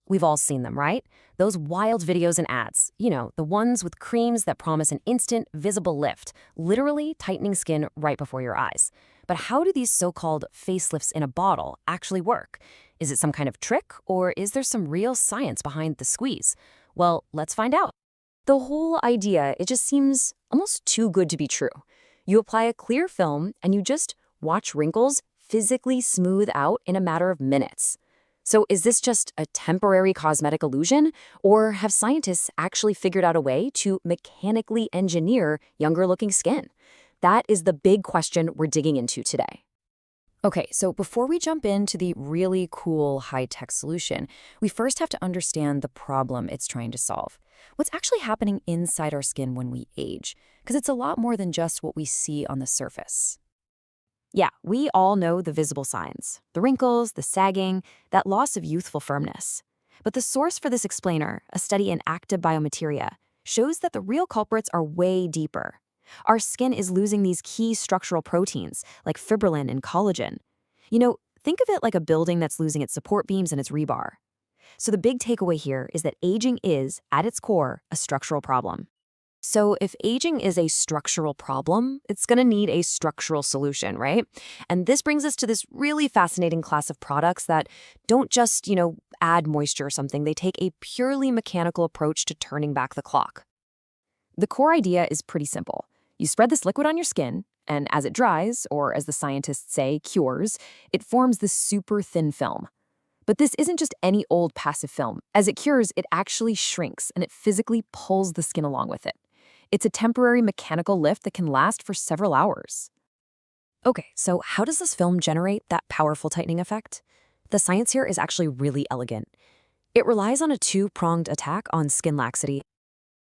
We've all seen them, right? Those wild videos and ads. The ones with creams that promise an instant, visible lift, literally tightening skin right before your eyes. But how do these so-called facelifts in a bottle actually work? Is it some kind of trick, or is there some real science behind the squeeze? Well, let's find out. The whole idea, it just seems almost too good to be true. You apply a clear film, and you just watch wrinkles physically smooth out in a matter of minutes. So is this just a temporary cosmetic illusion, or have scientists actually figured out a way to mechanically engineer younger-looking skin? That is the big question we're digging into today. Okay, so before we jump into the really cool high-tech solution, we first have to understand the problem it's trying to solve. What's actually happening inside our skin when we age? Because it's a lot more than just what we see on the surface. Yeah, we all know the visible signs, the wrinkles, the sagging, that loss of youthful firmness. But the source for this explainer, a study in Acta Biomaterialia, shows that the real culprits are way deeper. Our skin is losing these key structural proteins, like fibrillin and collagen. Think of it like a building that's losing its support beams and its rebar. So the big takeaway here is that aging is, at its core, a structural problem. So if aging is a structural problem, it's going to need a structural solution, right? And this brings us to this really fascinating class of products that don't just, add moisture or something. They take a purely mechanical approach to turning back the clock. The core idea is pretty simple. You spread this liquid on your skin, and as it dries, or as the scientists say, cures, it forms this super thin film. But this isn't just any old passive film. As it cures, it actually shrinks, and it physically pulls the skin along with it. It's a temporary mechanical lift that can last for several hours. Okay, so how does this film generate that powerful tightening effect? The science here is actually really elegant. It relies on a two-pronged attack on skin laxity.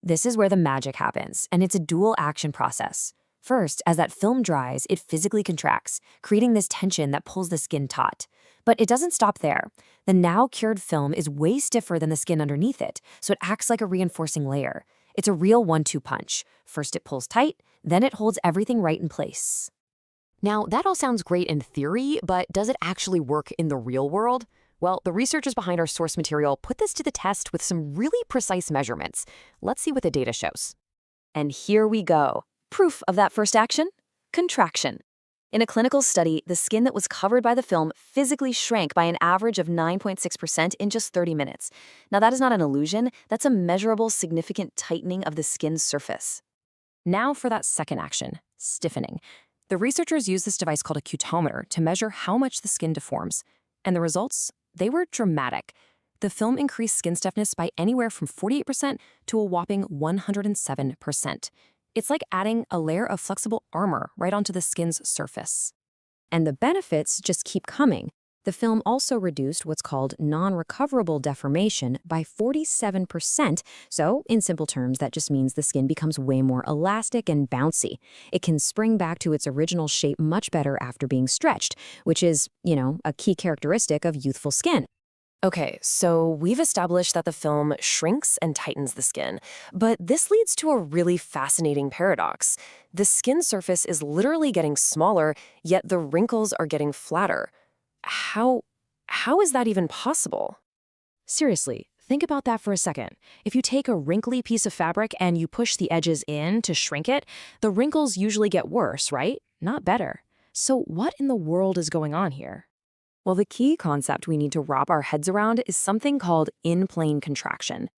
This is where the magic happens, and it's a dual action process. First, as that film dries, it physically contracts, creating this tension that pulls the skin taut. But it doesn't stop there. The now cured film is way stiffer than the skin underneath it, so it acts like a reinforcing layer. It's a real 1-2 punch. First it pulls tight, then it holds everything right in place. Now, that all sounds great in theory, but does it actually work in the real world? Well, the researchers behind our source material put this to the test with some really precise measurements. Let's see what the data shows. And here we go. Proof of that first action? Contraction. In a clinical study, the skin that was covered by the film physically shrank by an average of 9.6% in just 30 minutes. Now, that is not an illusion. That's a measurable, significant tightening of the skin's surface. Now for that second action, stiffening. The researchers used this device called a cutometer to measure how much the skin deforms. And the results? They were dramatic. The film increased skin stiffness by anywhere from 48% to a whopping 107%. It's like adding a layer of flexible armor right onto the skin's surface. And the benefits just keep coming. The film also reduced what's called non-recoverable deformation by 47%. So, in simple terms, that just means the skin becomes way more elastic and bouncy. It can spring back to its original shape much better after being stretched, which is, a key characteristic of youthful skin. Okay, so we've established that the film shrinks and tightens the skin, but this leads to a really fascinating paradox. The skin surface is literally getting smaller, yet the wrinkles are getting flatter. How is that even possible? Seriously, think about that for a second. If you take a wrinkly piece of fabric and you push the edges in to shrink it, the wrinkles usually get worse, right? Not better. So what in the world is going on here? Well, the key concept we need to wrap our heads around is something called in-plane contraction.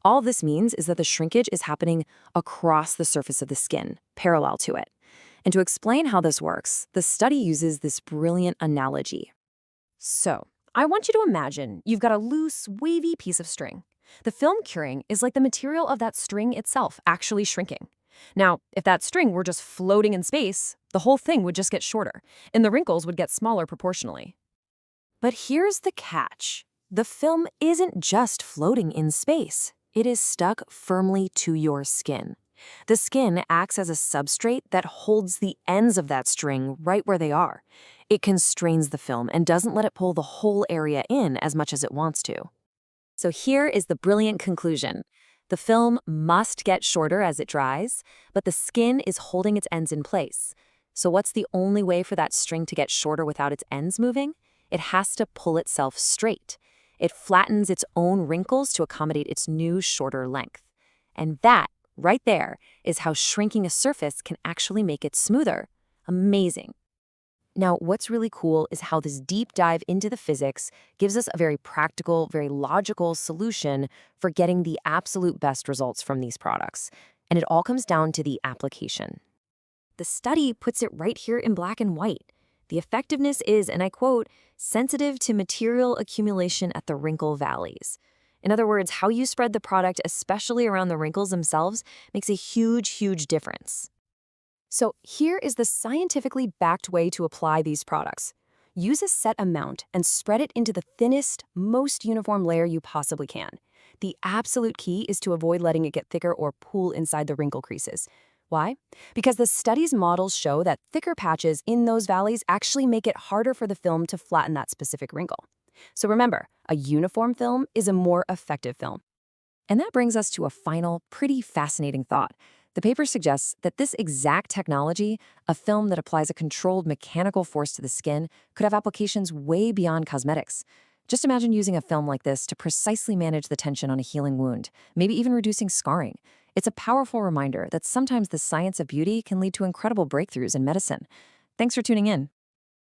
All this means is that the shrinkage is happening across the surface of the skin, parallel to it. And to explain how this works, the study uses this brilliant analogy. So, I want you to imagine you've got a loose, wavy piece of string. The film curing is like the material of that string itself actually shrinking. Now, if that string were just floating in space, the whole thing would just get shorter, and the wrinkles would get smaller proportionally. But here's the catch. The film isn't just floating in space. It is stuck firmly to your skin. The skin acts as a substrate that holds the ends of that string right where they are. It constrains the film and doesn't let it pull the whole area in as much as it wants to. So here is the brilliant conclusion. The film must get shorter as it dries, but the skin is holding its ends in place. So what's the only way for that string to get shorter without its ends moving? It has to pull itself straight. It flattens its own wrinkles to accommodate its new, shorter length. And that, right there, is how shrinking a surface can actually make it smoother. Amazing. Now, what's really cool is how this deep dive into the physics gives us a very practical, very logical solution for getting the absolute best results from these products. And it all comes down to the application. The study puts it right here in black and white. The effectiveness is, and I quote, sensitive to material accumulation at the wrinkle valleys. In other words, how you spread the product, especially around the wrinkles themselves, makes a huge, huge difference. So here is the scientifically backed way to apply these products. Use a set amount and spread it into the thinnest, most uniform layer you possibly can. The absolute key is to avoid letting it get thicker or pool inside the wrinkle creases. Why? Because the study's models show that thicker patches in those valleys actually make it harder for the film to flatten that specific wrinkle. So remember, a uniform film is a more effective film. And that brings us to a final, pretty fascinating thought. The paper suggests that this exact technology, a film that applies a controlled mechanical force to the skin, could have applications way beyond cosmetics. Just imagine using a film like this to precisely manage the tension on a healing wound, maybe even reducing scarring. It's a powerful reminder that sometimes the science of beauty can lead to incredible breakthroughs in medicine. Thanks for tuning in.